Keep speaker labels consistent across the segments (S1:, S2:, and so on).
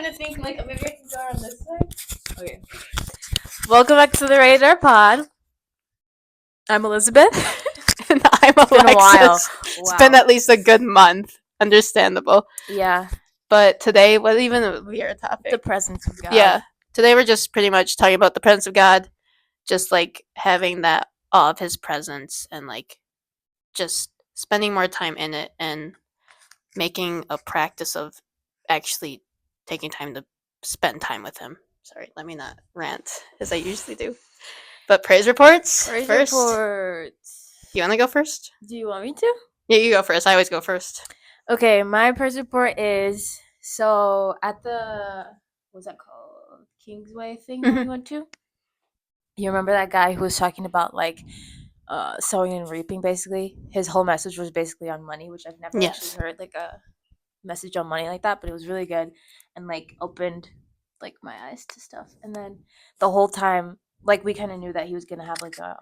S1: to think like maybe I can go on this side. Okay. Welcome back to the Radar Pod. I'm Elizabeth.
S2: And I'm
S1: It's been a while.
S2: Alexis. It's been at least a good month. Understandable.
S1: Yeah.
S2: But today was even a weird topic.
S1: The presence of God.
S2: Yeah. Today we're just pretty much talking about the presence of God, just like having that awe of his presence and like just spending more time in it and making a practice of actually taking time to spend time with him. Sorry, let me not rant as I usually do. But praise reports
S1: Praise
S2: first.
S1: reports.
S2: You want to go first?
S1: Do you want me to?
S2: Yeah, you go first. I always go first.
S1: Okay, my praise report is so at the what's that called? Kingsway thing that we went to. You remember that guy who was talking about like sowing and reaping basically? His whole message was basically on money, which I've never
S2: Yes.
S1: actually heard like a message on money like that, but it was really good and like opened like my eyes to stuff. And then the whole time like we kind of knew that he was going to have like a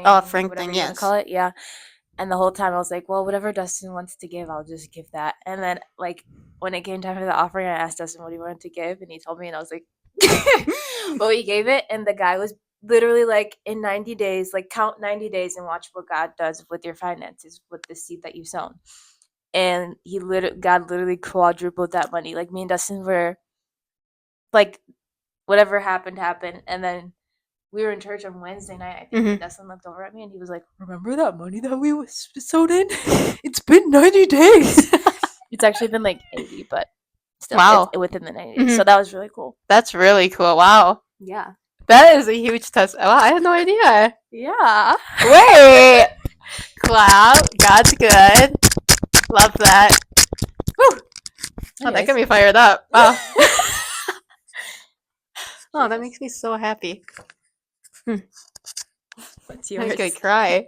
S2: offering
S1: whatever
S2: thing,
S1: you wanna
S2: yes.
S1: call it. Yeah. And the whole time I was like, well, whatever Dustin wants to give, I'll just give that. And then like when it came time for the offering, I asked Dustin what he wanted to give, and he told me, and I was like, well, he gave it, and the guy was literally like, in 90 days, like count 90 days and watch what God does with your finances, with the seed that you've sown. And God literally quadrupled that money. Like me and Dustin were like, whatever happened. And then we were in church on Wednesday night, I think, and Dustin looked over at me and he was like, remember that money that we sewed in? It's been 90 days. It's actually been like 80, but still,
S2: wow.
S1: It's within the 90 days. So that was really cool.
S2: That's really cool. Wow.
S1: Yeah.
S2: That is a huge test. Wow, I had no idea.
S1: Yeah.
S2: Wait. Clap. God's good. Love that. Woo. Oh, that got me fired up. Wow. Oh, that makes me so happy.
S1: What's yours?
S2: I could cry.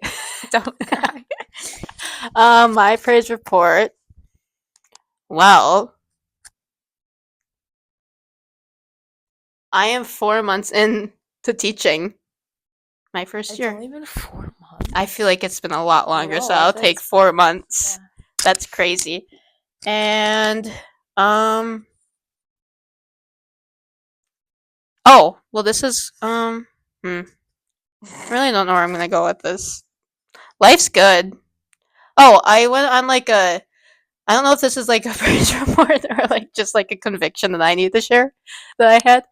S1: Don't cry.
S2: My praise report. Well, I am 4 months into teaching. My first year.
S1: It's only been 4 months.
S2: I feel like it's been a lot longer, so I'll take 4 months. Yeah. That's crazy. And oh, well, this is I really don't know where I'm gonna go with this. Life's good. Oh, I went on like I don't know if this is like a praise report or like just like a conviction that I need to share that I had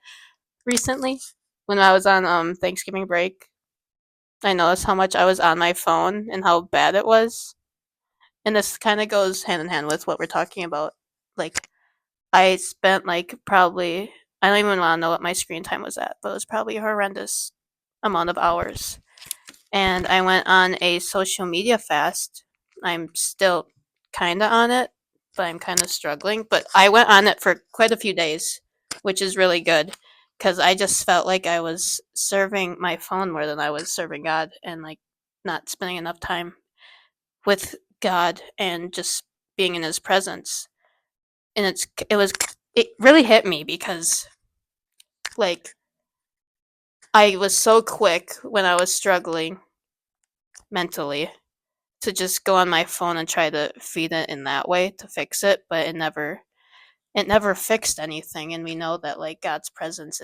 S2: recently when I was on Thanksgiving break. I noticed how much I was on my phone and how bad it was. And this kind of goes hand in hand with what we're talking about. Like, I spent like probably, I don't even want to know what my screen time was at, but it was probably a horrendous amount of hours. And I went on a social media fast. I'm still kind of on it, but I'm kind of struggling. But I went on it for quite a few days, which is really good because I just felt like I was serving my phone more than I was serving God and like not spending enough time with God and just being in his presence. And it really hit me because like I was so quick when I was struggling mentally to just go on my phone and try to feed it in that way to fix it, but it never fixed anything. And we know that like God's presence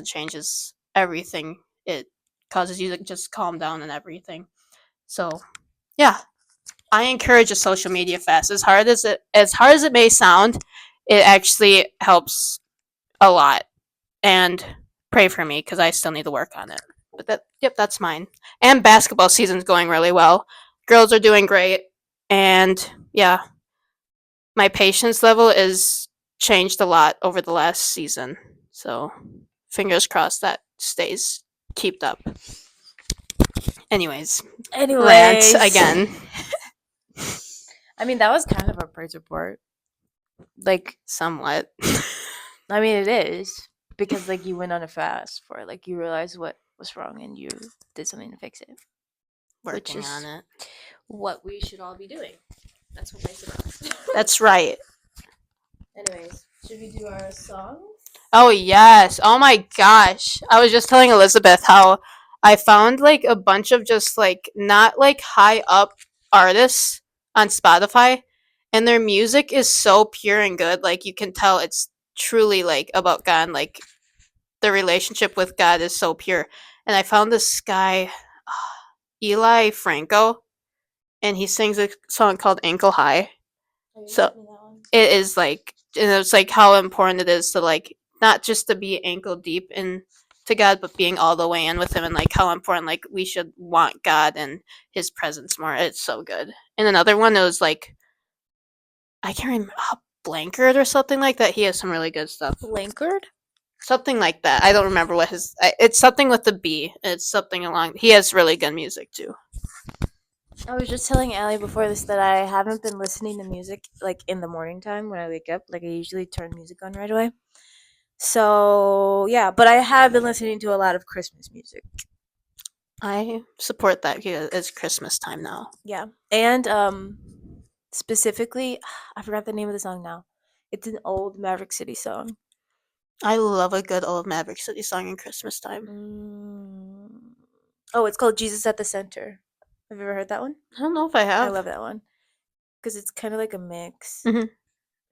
S2: changes everything. It causes you to just calm down and everything. So yeah, I encourage a social media fast. As hard as it may sound, it actually helps a lot. And pray for me because I still need to work on it. But that's mine. And basketball season's going really well. Girls are doing great. And yeah, my patience level is changed a lot over the last season. So fingers crossed that stays kept up. Anyways. Rant again.
S1: I mean, that was kind of a praise report. Like,
S2: somewhat.
S1: I mean, it is. Because, like, you went on a fast for it. Like, you realized what was wrong and you did something to fix it.
S2: Working on it.
S1: What we should all be doing. That's what makes it up.
S2: That's right.
S1: Anyways, should we do our song?
S2: Oh, yes. Oh, my gosh. I was just telling Elizabeth how I found, like, a bunch of just, like, not, like, high up artists on Spotify. and their music is so pure and good. Like, you can tell it's truly like about God. And, like, the relationship with God is so pure. And I found this guy, Eli Franco, and he sings a song called Ankle High. So it is like, and it's like how important it is to, like, not just to be ankle deep in to God, but being all the way in with Him, and like how important, like, we should want God and His presence more. It's so good. And another one, it was like, I can't remember, Blankard or something like that. He has some really good stuff.
S1: Blankard?
S2: Something like that. I don't remember what his. It's something with the B. It's something along. He has really good music too.
S1: I was just telling Allie before this that I haven't been listening to music like in the morning time when I wake up. Like I usually turn music on right away. So yeah, but I have been listening to a lot of Christmas music.
S2: I support that because it's Christmas time now.
S1: Yeah, and specifically, I forgot the name of the song now. It's an old Maverick City song.
S2: I love a good old Maverick City song in Christmas time.
S1: Oh, it's called Jesus at the Center. Have you ever heard that one?
S2: I don't know if I have.
S1: I love that one because it's kind of like a mix.
S2: Mhm.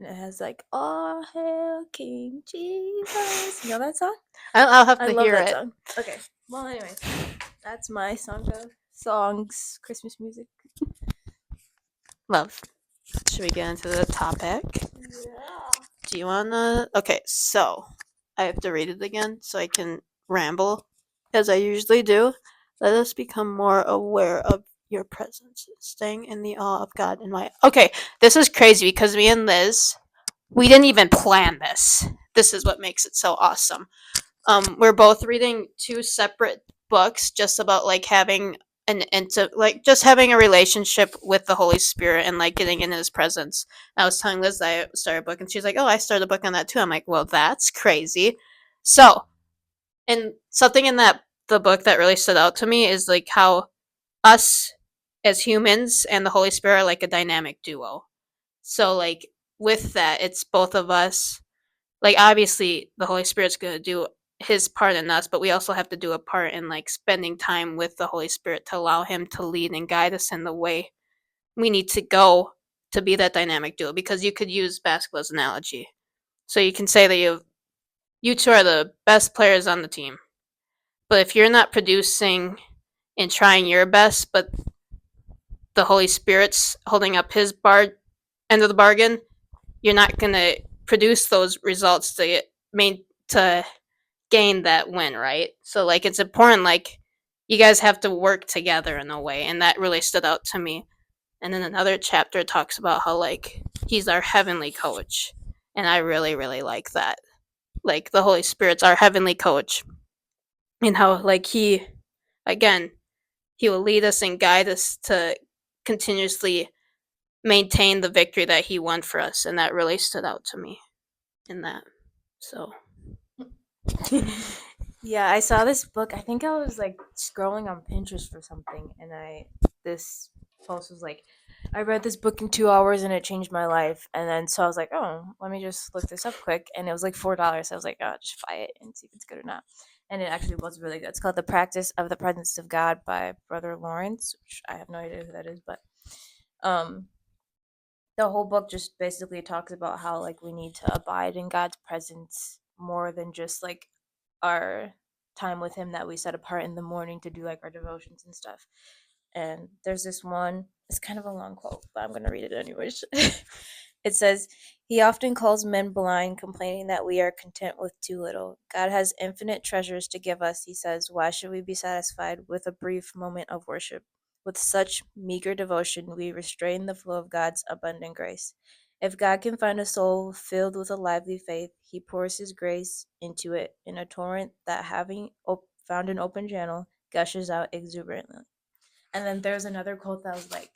S1: And it has like, "Oh, hail King Jesus." You know that song?
S2: I'll have
S1: I
S2: to
S1: love
S2: hear
S1: that
S2: it.
S1: song. Okay. Well, anyways, that's my songs, Christmas music.
S2: Love. Should we get into the topic?
S1: Yeah.
S2: Do you wanna? Okay, so I have to read it again so I can ramble, as I usually do. Let us become more aware of your presence, staying in the awe of God and my. Okay, this is crazy because me and Liz, we didn't even plan this. This is what makes it so awesome. We're both reading two separate books just about like having like just having a relationship with the Holy Spirit and like getting in His presence. And I was telling Liz that I started a book, and she's like, "Oh, I started a book on that too." I'm like, "Well, that's crazy." So, and something in the book that really stood out to me is like how us as humans and the Holy Spirit are like a dynamic duo. So like with that, it's both of us. Like obviously the Holy Spirit's going to do his part in us, but we also have to do a part in like spending time with the Holy Spirit to allow him to lead and guide us in the way we need to go to be that dynamic duo. Because you could use basketball as an analogy. So you can say that you two are the best players on the team. But if you're not producing and trying your best, but the Holy Spirit's holding up his end of the bargain, you're not gonna produce those results to gain that win, right? So like it's important, like you guys have to work together in a way, and that really stood out to me. And then another chapter talks about how like he's our heavenly coach, and I really really like that. Like the Holy Spirit's our heavenly coach, and how like he again he will lead us and guide us to continuously maintain the victory that he won for us, and that really stood out to me in that. So
S1: Yeah, I saw this book. I think I was like scrolling on Pinterest for something, and this post was like, I read this book in 2 hours and it changed my life. And then so I was like, oh, let me just look this up quick, and it was like $4. I was like, oh, just buy it and see if it's good or not. And it actually was really good. It's called The Practice of the Presence of God by Brother Lawrence, which I have no idea who that is, but um the whole book just basically talks about how like we need to abide in God's presence more than just like our time with him that we set apart in the morning to do like our devotions and stuff. And there's this one, it's kind of a long quote, but I'm going to read it anyways. It says, "He often calls men blind, complaining that we are content with too little. God has infinite treasures to give us," he says. "Why should we be satisfied with a brief moment of worship? With such meager devotion, we restrain the flow of God's abundant grace. If God can find a soul filled with a lively faith, he pours his grace into it in a torrent that, having found an open channel, gushes out exuberantly." And then there's another quote that was like,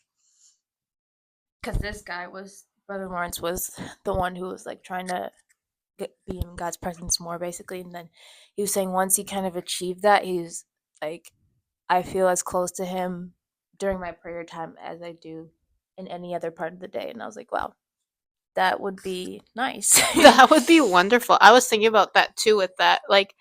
S1: because this guy was, Brother Lawrence was the one who was like trying to be in God's presence more, basically. And then he was saying once he kind of achieved that, he's like, I feel as close to him during my prayer time as I do in any other part of the day. And I was like, wow, that would be nice.
S2: that would be wonderful. I was thinking about that too with that. Like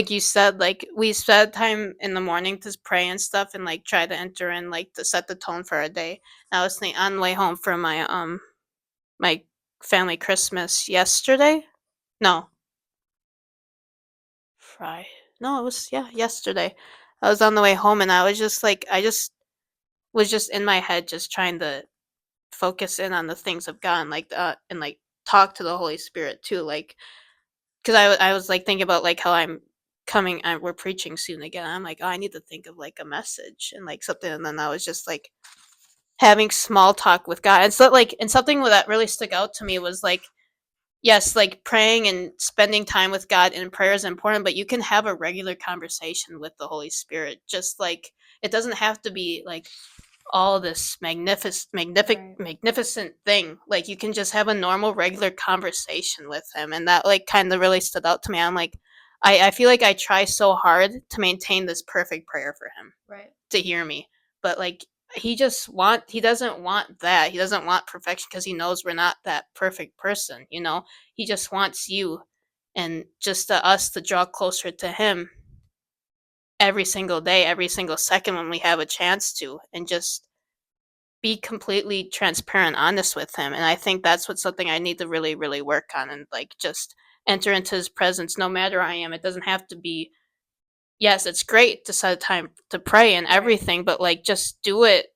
S2: you said, like we spend time in the morning to pray and stuff and like try to enter in like to set the tone for our day. And I was thinking on the way home from my my family Christmas yesterday. No, Friday. No, it was yesterday. I was on the way home and I was just like I just was just in my head just trying to focus in on the things of God and like talk to the Holy Spirit too, like because I was like thinking about like how we're preaching soon again. I'm like, oh, I need to think of like a message and like something, and then I was just like having small talk with God. And so like and something that really stuck out to me was like yes, like praying and spending time with God in prayer is important, but you can have a regular conversation with the Holy Spirit. Just like it doesn't have to be like all this
S1: Right.
S2: magnificent thing. Like you can just have a normal, regular conversation with him, and that like kind of really stood out to me. I'm like, I feel like I try so hard to maintain this perfect prayer for him
S1: Right.
S2: to hear me, but like he doesn't want that. He doesn't want perfection because he knows we're not that perfect person. You know, he just wants you and just us to draw closer to him every single day, every single second when we have a chance to, and just be completely transparent, honest with him. And I think that's what something I need to really, really work on and like just enter into his presence no matter I am. It doesn't have to be yes, it's great to set a time to pray and
S1: Right.
S2: everything, but like just do it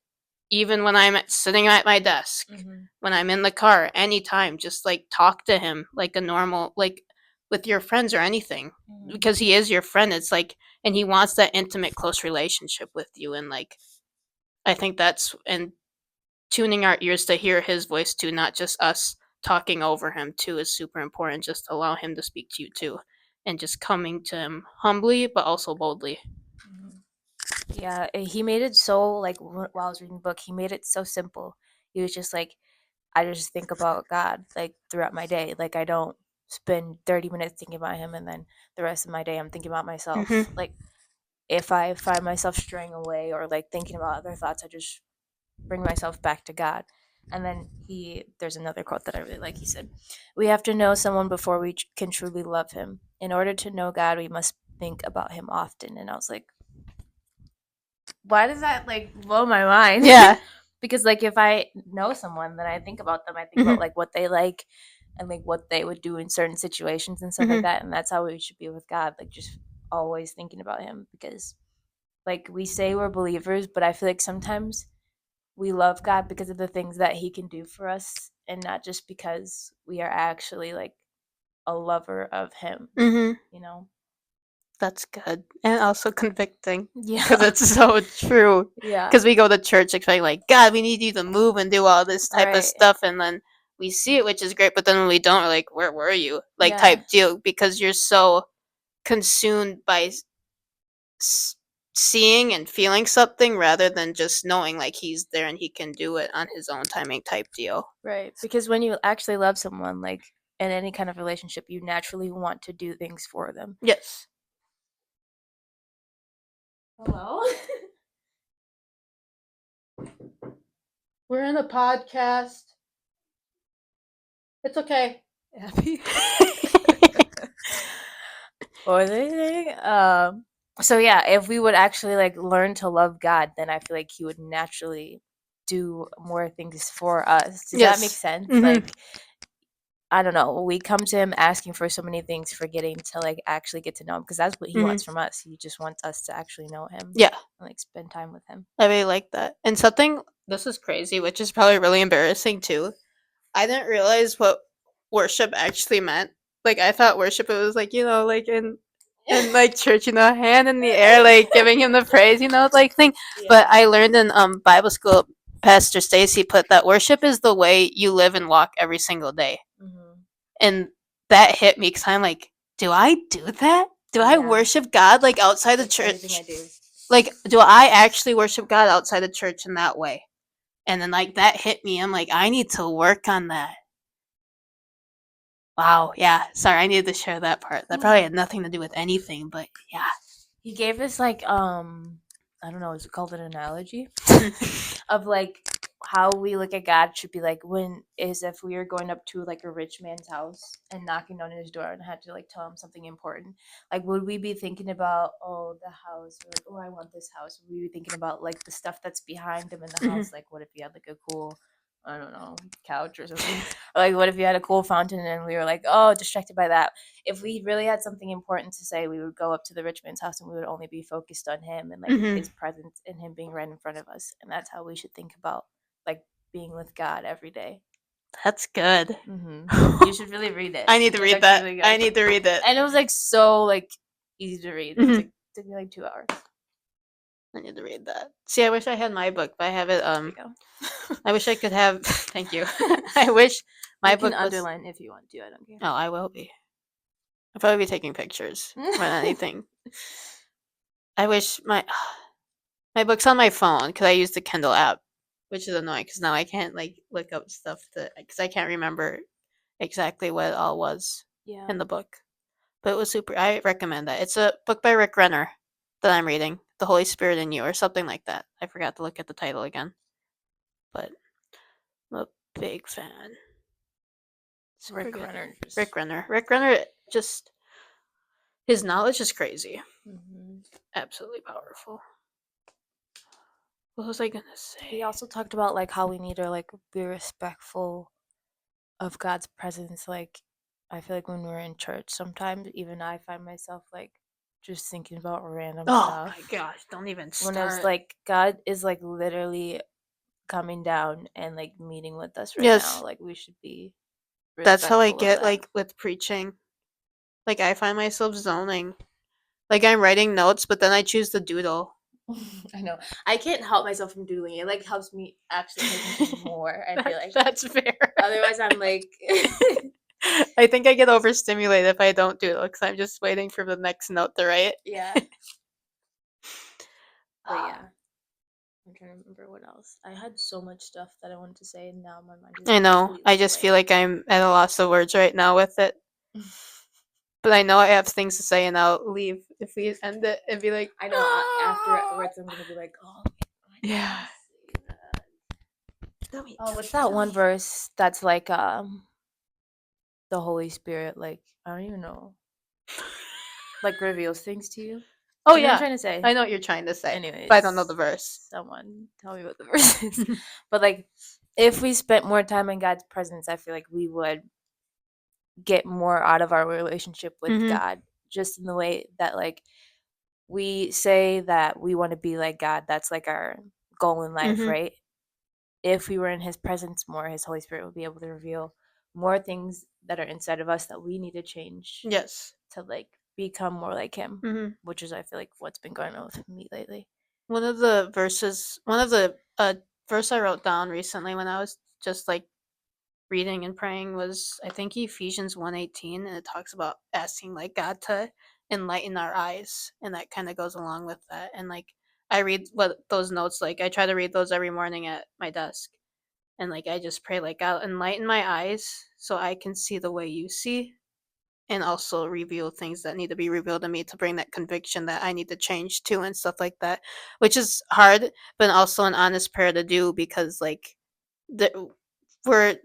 S2: even when I'm sitting at my desk,
S1: Mhm.
S2: when I'm in the car, anytime, just like talk to him like a normal like with your friends or anything.
S1: Mhm.
S2: Because he is your friend. It's like and he wants that intimate close relationship with you and like I think that's and tuning our ears to hear his voice too, not just us talking over him too is super important. Just allow him to speak to you too. And just coming to him humbly but also boldly.
S1: Mhm. Yeah, he made it so like while I was reading the book, he made it so simple. He was just like, I just think about God like throughout my day. Like I don't spend 30 minutes thinking about him and then the rest of my day I'm thinking about myself.
S2: Mm-hmm.
S1: Like if I find myself straying away or like thinking about other thoughts, I just bring myself back to God. And then there's another quote that I really like. He said, "We have to know someone before we can truly love him. In order to know God, we must think about him often." And I was like, why does that like blow my mind?
S2: Yeah.
S1: Because like if I know someone, then I think about them. I think about
S2: Mm-hmm.
S1: like what they like and like what they would do in certain situations and stuff like
S2: Mm-hmm.
S1: that. And that's how we should be with God. Like just always thinking about him because like we say we're believers, but I feel like sometimes we love God because of the things that he can do for us and not just because we are actually like a lover of him,
S2: Mm-hmm.
S1: you know?
S2: That's good. And also convicting. Because
S1: Yeah.
S2: it's so true.
S1: Yeah.
S2: Because we go to church expecting, like, God, we need you to move and do all this type of
S1: Right.
S2: stuff. And then we see it, which is great. But then when we don't, we're like, where were you? Like,
S1: Yeah.
S2: type deal. Because you're so consumed by s- seeing and feeling something rather than just knowing, like, he's there and he can do it on his own timing type deal.
S1: Right. Because when you actually love someone, like in any kind of relationship, you naturally want to do things for them.
S2: Yes.
S1: Hello?
S2: We're in a podcast. It's okay.
S1: Happy. What was I saying? So yeah, if we would actually like learn to love God, then I feel like he would naturally do more things for us. Does that make
S2: Yes.
S1: sense?
S2: Mm-hmm.
S1: Like I don't know, we come to him asking for so many things, forgetting to like actually get to know him because that's what he
S2: Mm-hmm.
S1: wants from us. He just wants us to actually know him
S2: Yeah.
S1: and like spend time with him.
S2: I really like that. And something this is crazy, which is probably really embarrassing too. I didn't realize what worship actually meant. Like I thought worship it was like, like in like church, hand in the air, like giving him the praise, like thing. But
S1: Yeah.
S2: I learned in Bible school, Pastor Stacy put that worship is the way you live and walk every single day.
S1: Hmm.
S2: And that hit me because I'm like, do I do that? Do I
S1: Yeah.
S2: worship God like outside the
S1: That's everything
S2: church?
S1: I do.
S2: Like, do I actually worship God outside the church in that way? And then like that hit me. I'm like, I need to work on that. Wow, yeah. Sorry, I needed to share that part. That probably had nothing to do with anything, but yeah.
S1: He gave us like I don't know, is it called an analogy? Of like how we look at God should be like when is if we are going up to like a rich man's house and knocking on his door and had to like tell him something important. Like would we be thinking about the house or like, oh, I want this house? Would we be thinking about like the stuff that's behind him in the
S2: Mhm.
S1: house? Like what if he had like a cool I don't know, couch or something. Or like, what if you had a cool fountain and we were like, oh, distracted by that? If we really had something important to say, we would go up to the rich man's house and we would only be focused on him and like
S2: Mhm.
S1: his presence and him being right in front of us. And that's how we should think about like being with God every day.
S2: That's good.
S1: You should really read it.
S2: I need to
S1: It's
S2: read that.
S1: actually really
S2: I
S1: good.
S2: need to read it.
S1: And it was like so like easy to read. It was
S2: Mhm.
S1: like took me like 2 hours.
S2: I need to read that. See, I wish I had my book, but I have it.
S1: There you go.
S2: I wish I could have. Thank you. I wish my
S1: You
S2: book
S1: can
S2: was.
S1: underline if you want to. I don't care.
S2: Oh, I will be. I'll probably be taking pictures more than anything. I wish my book's on my phone because I use the Kindle app, which is annoying because now I can't like look up stuff because I can't remember exactly what it all was
S1: Yeah.
S2: in the book. But it was super. I recommend that. It's a book by Rick Renner that I'm reading, The Holy Spirit in You, or something like that. I forgot to look at the title again, but I'm a big fan. Super
S1: Rick
S2: good.
S1: Renner.
S2: Rick Renner. Rick Renner just his knowledge is crazy. Absolutely powerful. What was I gonna say?
S1: He also talked about like how we need to like be respectful of God's presence. Like I feel like when we're in church, sometimes even I find myself like just thinking about random
S2: Oh
S1: stuff.
S2: my gosh! Don't even
S1: When
S2: start.
S1: it's like God is like literally coming down and like meeting with us right
S2: Yes.
S1: now. Like we should be.
S2: That's how I
S1: respectful of
S2: get
S1: that.
S2: like with preaching. Like I find myself zoning. Like I'm writing notes, but then I choose the doodle.
S1: I know. I can't help myself from doodling. It like helps me actually pay attention more. I feel like
S2: That's fair.
S1: otherwise I'm like
S2: I think I get overstimulated if I don't doodle because I'm just waiting for the next note to write.
S1: yeah. But yeah. I'm trying to remember what else. I had so much stuff that I wanted to say, and now my mind is
S2: I know.
S1: completely
S2: I just feel like I'm at a loss of words right now with it. But I know I have things to say, and I'll leave if we end it and be like,
S1: I know. Afterwards, I'm gonna be like, oh,
S2: yeah.
S1: oh, what's that one verse that's like the Holy Spirit? Like I don't even know. Like reveals things to you.
S2: Oh
S1: You know what I'm
S2: yeah,
S1: trying to say.
S2: I know what you're trying to say.
S1: Anyways,
S2: but I don't know the verse.
S1: Someone tell me what the verse is. But like, if we spent more time in God's presence, I feel like we would get more out of our relationship with
S2: Mhm.
S1: God. Just in the way that like we say that we want to be like God. That's like our goal in life,
S2: Mhm.
S1: right? If we were in His presence more, His Holy Spirit would be able to reveal more things that are inside of us that we need to change.
S2: Yes.
S1: To like become more like Him,
S2: Mhm.
S1: which is I feel like what's been going on with me lately.
S2: One of the verse I wrote down recently when I was just like reading and praying was I think Ephesians 1:18, and it talks about asking like God to enlighten our eyes, and that kind of goes along with that. And like I read what those notes, like I try to read those every morning at my desk, and like I just pray like God enlighten my eyes so I can see the way you see, and also reveal things that need to be revealed to me to bring that conviction that I need to change too and stuff like that, which is hard but also an honest prayer to do because like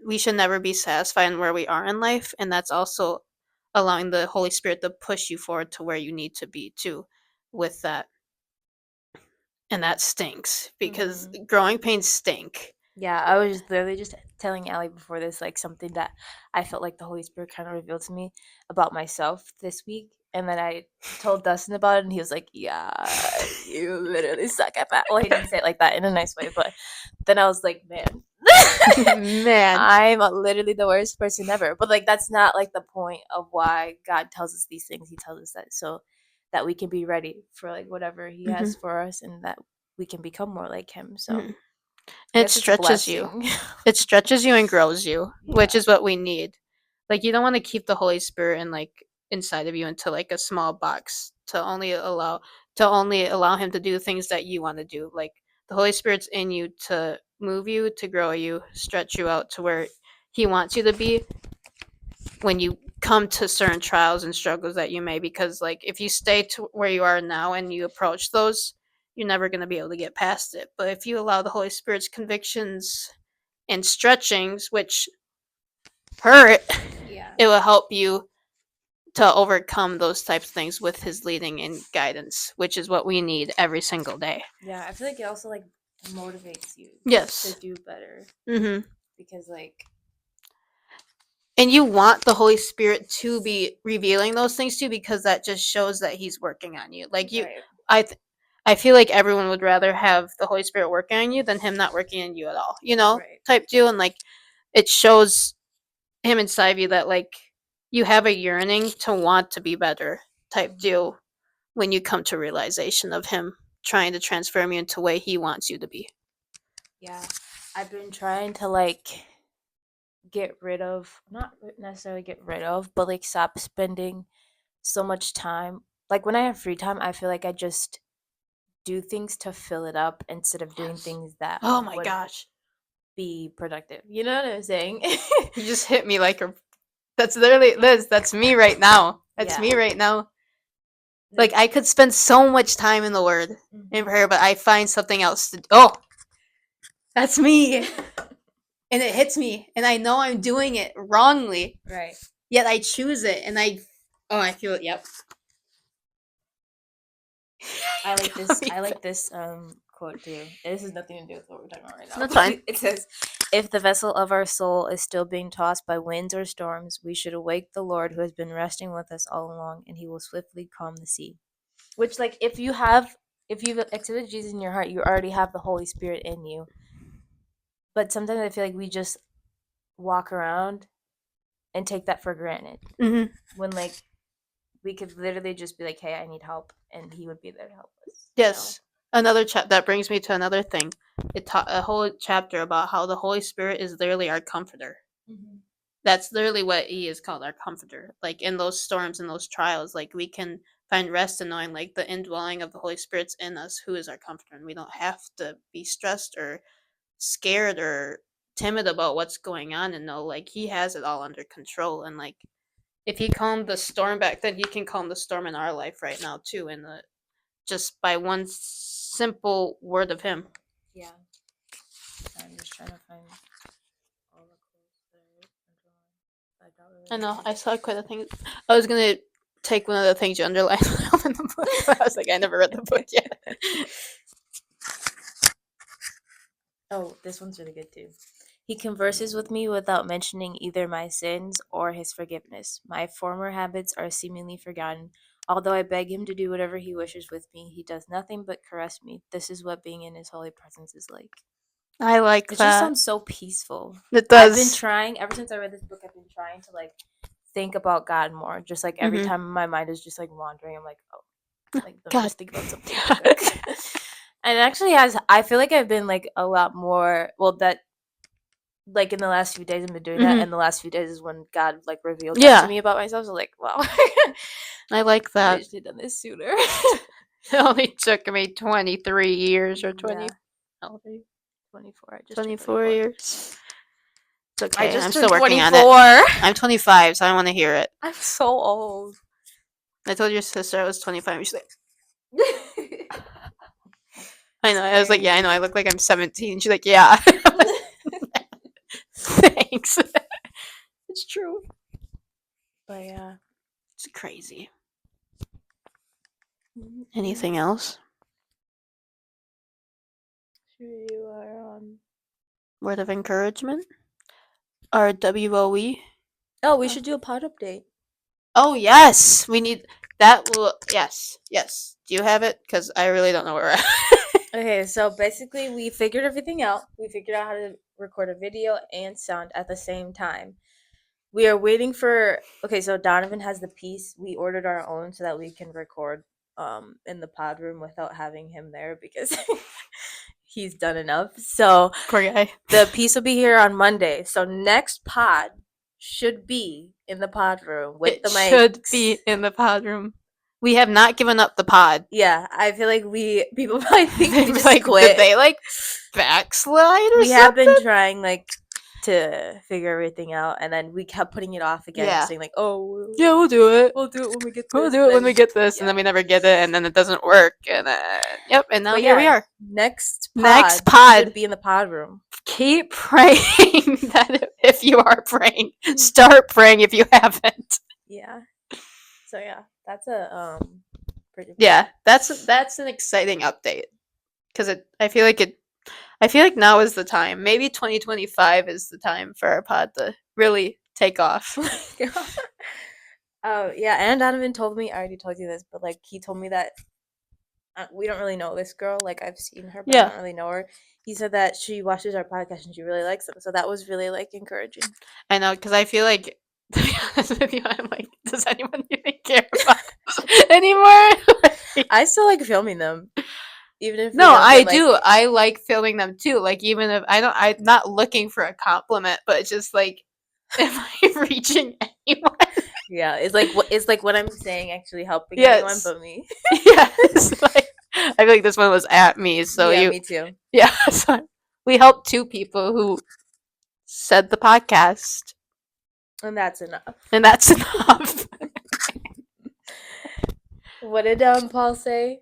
S2: we should never be satisfied in where we are in life, and that's also allowing the Holy Spirit to push you forward to where you need to be too with that. And that stinks because growing pains stink.
S1: Yeah, I was literally just telling Allie before this, like something that I felt like the Holy Spirit kind of revealed to me about myself this week. And then I told Dustin about it, and he was like, yeah, you literally suck at that. Well, he didn't say it like that in a nice way, but then I was like, man,
S2: Man.
S1: I'm literally the worst person ever. But like, that's not like the point of why God tells us these things. He tells us that so that we can be ready for like whatever He has for us, and that we can become more like Him. So
S2: it stretches you. It stretches you and grows you, which is what we need. Like you don't want to keep the Holy Spirit in like inside of you into like a small box to only allow him to do things that you want to do. Like the Holy Spirit's in you to move you, to grow you, stretch you out to where He wants you to be when you come to certain trials and struggles that you may, because like if you stay to where you are now and you approach those, you're never going to be able to get past it. But if you allow the Holy Spirit's convictions and stretchings, which hurt, it will help you to overcome those types of things with His leading and guidance, which is what we need every single day.
S1: Yeah, I feel like it also like motivates you.
S2: Yes.
S1: To do better.
S2: Mm-hmm.
S1: because like
S2: And you want the Holy Spirit to be revealing those things to you because that just shows that he's working on you. Like
S1: right.
S2: I feel like everyone would rather have the Holy Spirit working on you than him not working on you at all.
S1: Right.
S2: Type deal, and like it shows him inside of you that like you have a yearning to want to be better type deal when you come to realization of him trying to transform you into the way he wants you to be.
S1: Yeah. I've been trying to like get rid of, not necessarily get rid of, but like stop spending so much time. Like when I have free time, I feel like I just do things to fill it up instead of doing
S2: Yes.
S1: things that
S2: Oh my
S1: would
S2: gosh.
S1: be productive. You know what I'm saying?
S2: You just hit me like a that's literally Liz, that's me right now. That's
S1: Yeah.
S2: me right now. Like I could spend so much time in the word in
S1: Mhm.
S2: prayer, but I find something else to oh that's me. And it hits me and I know I'm doing it wrongly.
S1: Right.
S2: Yet I choose it and I feel it, yep.
S1: I like this quote too. This has nothing to do with what we're talking about right now.
S2: That's fine.
S1: It says, "If the vessel of our soul is still being tossed by winds or storms, we should awake the Lord who has been resting with us all along, and he will swiftly calm the sea." Which like if you've accepted Jesus in your heart, you already have the Holy Spirit in you. But sometimes I feel like we just walk around and take that for granted.
S2: Mm-hmm.
S1: When like we could literally just be like, "Hey, I need help," and he would be there to help us.
S2: Yes. Another that brings me to another thing. It taught a whole chapter about how the Holy Spirit is literally our comforter.
S1: Mm-hmm.
S2: That's literally what he is called, our comforter. Like in those storms and those trials, like we can find rest in knowing like the indwelling of the Holy Spirit's in us, who is our comforter, and we don't have to be stressed or scared or timid about what's going on, and know like he has it all under control. And like if he calmed the storm back then, he can calm the storm in our life right now too, and just by one simple word of him.
S1: Yeah. I'm just trying to find all the quotes that I got really
S2: I know.
S1: good.
S2: I saw quite a thing. I was gonna take one of the things you underlined when I opened the book, but I was like, I never read the book yet.
S1: Oh, this one's really good too. He converses with me without mentioning either my sins or his forgiveness. My former habits are seemingly forgotten. Although I beg him to do whatever he wishes with me, he does nothing but caress me. This is what being in his holy presence is like.
S2: I like
S1: It just
S2: that.
S1: sounds so peaceful.
S2: It
S1: I've been
S2: does.
S1: trying, ever since I read this book, I've been trying to like think about God more. Just like every
S2: Mhm.
S1: time my mind is just like wandering, I'm like, oh, like let me
S2: God.
S1: just think about something real quick. And it actually has, I feel like I've been like a lot more, well, that like in the last few days I've been doing that,
S2: Mhm.
S1: and the last few days is when God like revealed that
S2: Yeah.
S1: to me about myself. So like, wow,
S2: I like
S1: I
S2: that.
S1: wish I'd done this sooner.
S2: It only took me 23 years or 20.
S1: Yeah,
S2: How old are you?
S1: 24. I just
S2: 24
S1: turned 24.
S2: years. It's okay.
S1: I just
S2: I'm
S1: turned
S2: still working
S1: 24.
S2: on it. I'm 25, so I want to hear it.
S1: I'm so old.
S2: I told your sister I was 25. And she's like, I know. I was like, yeah, I know. I look like I'm 17. She's like, yeah. Thanks. It's true.
S1: But yeah.
S2: It's crazy. Anything else?
S1: Sure you are on.
S2: Word of encouragement? Or WOE?
S1: Oh, we should do a pod update.
S2: Oh, yes. We need that. Will yes. Yes. Do you have it? Because I really don't know where we're at.
S1: Okay, so basically we figured everything out. We figured out how to record a video and sound at the same time. We are waiting for okay, so Donovan has the piece. We ordered our own so that we can record in the pod room without having him there because he's done enough. So
S2: Poor guy.
S1: the piece will be here on Monday. So next pod should be in the pod room with
S2: It
S1: the mics.
S2: should be in the pod room. We have not given up the pod.
S1: Yeah, I feel like people probably think we just
S2: like,
S1: quit.
S2: did they like backslide or
S1: We
S2: something?
S1: have been trying like to figure everything out, and then we kept putting it off again,
S2: Yeah.
S1: saying like, "Oh,
S2: Yeah, we'll do it.
S1: we'll do it when we get this."
S2: We'll do it when we get this, and then we never get it, and then it doesn't work, and yep, and now
S1: But
S2: here we
S1: yeah,
S2: are.
S1: Next
S2: Next
S1: pod
S2: pod.
S1: should be in the pod room.
S2: Keep praying that if you are praying, start praying if you haven't.
S1: Yeah. So yeah, that's a pretty.
S2: Yeah, that's an exciting update because I feel like I feel like now is the time. Maybe 2025 is the time for our pod to really take off.
S1: Oh yeah, and Donovan told me. I already told you this, but like he told me that we don't really know this girl. Like I've seen her, but I
S2: Yeah.
S1: don't really know her. He said that she watches our podcast and she really likes them, so that was really like encouraging.
S2: I know, because I feel like, to be honest with you, I'm like, does anyone even care about this anymore?
S1: I still like filming them, even if it
S2: No, I
S1: doesn't, like,
S2: do. I like filming them too. Like, even if I'm not looking for a compliment, but it's just like, am I reaching anyone?
S1: yeah, it's like what I'm saying actually helping anyone
S2: Yes.
S1: but me.
S2: Yeah, it's like, I feel like this one was at me, so
S1: yeah,
S2: you,
S1: me too.
S2: yeah, so we helped 2 people who said the podcast,
S1: And that's enough.
S2: and that's enough.
S1: What did Paul say?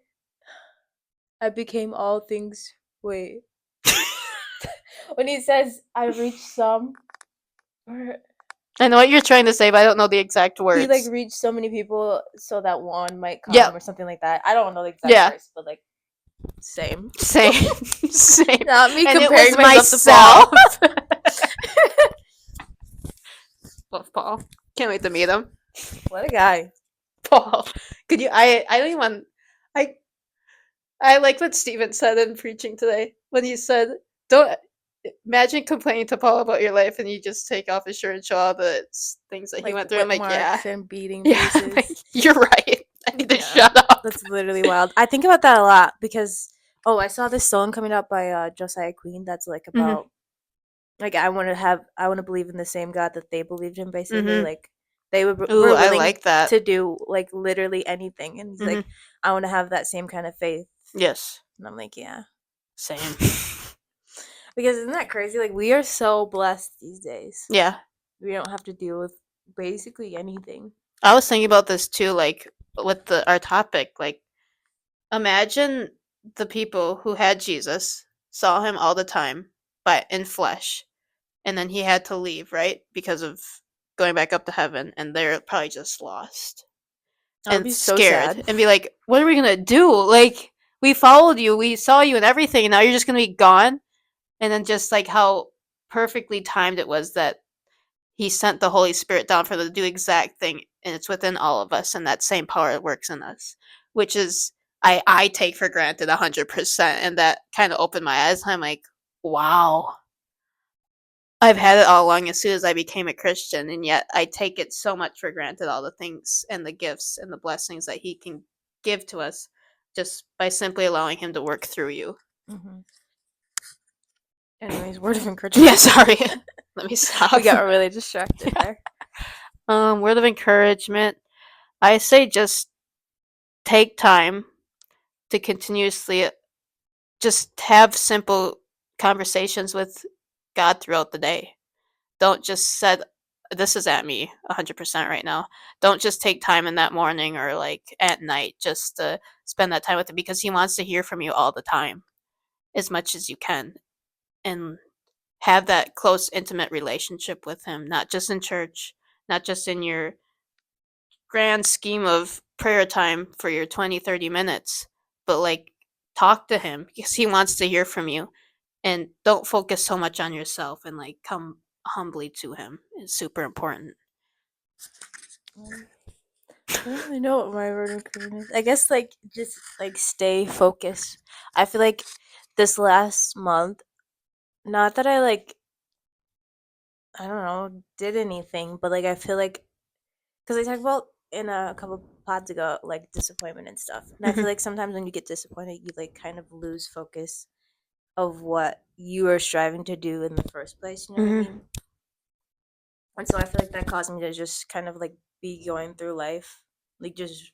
S1: I became all things. Wait, when he says I reached some, or
S2: I know what you're trying to say, but I don't know the exact words.
S1: he like reached so many people so that one might come
S2: Yep.
S1: or something like that. I don't know the exact
S2: Yeah.
S1: verse, but like same.
S2: Same. Same.
S1: Not me
S2: And it
S1: comparing
S2: was
S1: myself to Paul.
S2: myself. Love Paul. Can't wait to meet him.
S1: What a guy.
S2: Paul. Could you I don't even I like what Steven said in preaching today when he said, don't imagine complaining to Paul about your life and you just take off his shirt and show all the things that he
S1: Like
S2: went through. I'm
S1: whip
S2: like, yeah.
S1: marks and beating
S2: Yeah, I'm
S1: faces.
S2: like, you're right. I need to
S1: Yeah.
S2: shut up.
S1: That's literally wild. I think about that a lot because I saw this song coming up by Josiah Queen that's like about like I want to believe in the same God that they believed in, basically.
S2: Mhm.
S1: Like they were
S2: Ooh,
S1: were
S2: I
S1: willing
S2: like that.
S1: to do like literally anything, and he's like, I want to have that same kind of faith.
S2: Yes.
S1: And I'm like, yeah.
S2: Same.
S1: Because isn't that crazy? Like we are so blessed these days.
S2: Yeah.
S1: We don't have to deal with basically anything.
S2: I was thinking about this too, like with our topic. Like, imagine the people who had Jesus, saw him all the time, but in flesh, and then he had to leave, right? Because of going back up to heaven, and they're probably just lost
S1: That would
S2: and
S1: be so
S2: scared
S1: sad.
S2: and be like, what are we gonna do? Like, we followed you, we saw you and everything, and now you're just gonna be gone. And then just like how perfectly timed it was that he sent the Holy Spirit down for them to do exact thing, and it's within all of us, and that same power works in us, which is I take for granted 100%, and that kind of opened my eyes. I'm like, wow, I've had it all along as soon as I became a Christian, and yet I take it so much for granted, all the things and the gifts and the blessings that he can give to us just by simply allowing him to work through you.
S1: Mm-hmm. Anyways, word of encouragement.
S2: Yeah, sorry. Let me stop.
S1: We got really distracted there.
S2: Word of encouragement. I say just take time to continuously just have simple conversations with God throughout the day. Don't just set this is at me 100% right now. Don't just take time in that morning or like at night just to spend that time with him, because he wants to hear from you all the time as much as you can, and have that close intimate relationship with him, not just in church, not just in your grand scheme of prayer time for your 20-30 minutes, but like talk to him because he wants to hear from you, and don't focus so much on yourself, and like come humbly to him. It's super important.
S1: I don't really know what my word of encouragement is. I guess like just like stay focused. I feel like this last month, not that I like, I don't know, did anything, but like I feel like because I talked about in a couple pods ago like disappointment and stuff, and I feel like sometimes when you get disappointed, you like kind of lose focus of what you are striving to do in the first place. You know what I mean? And so I feel like that caused me to just kind of like be going through life, like just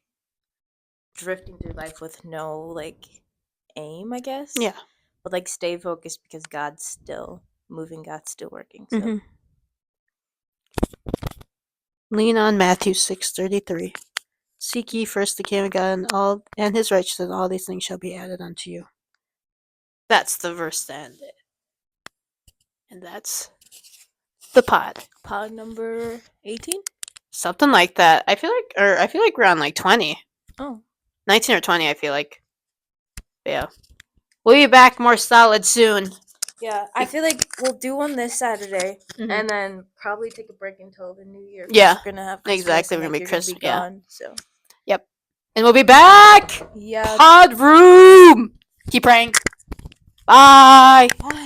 S1: drifting through life with no like aim, I guess.
S2: Yeah.
S1: But like stay focused because God's still moving, God's still working. So
S2: Lean on Matthew 6:33. Seek ye first the kingdom of God and his righteousness, and all these things shall be added unto you. That's the verse to end it. And that's the pod.
S1: Pod number 18?
S2: Something like that. I feel like we're on like 20.
S1: Oh.
S2: 19 or 20, I feel like. Yeah. We'll be back more solid soon.
S1: Yeah, I feel like we'll do one this Saturday,
S2: Mhm.
S1: and then probably take a break until the new year. 'cause
S2: Yeah,
S1: we're gonna have Christmas,
S2: exactly,
S1: and,
S2: we're gonna
S1: like,
S2: be
S1: you're
S2: Chris- yeah.
S1: gone, so
S2: Yep. And we'll be back.
S1: yeah.
S2: Pod room. Keep praying. Bye.
S1: Bye.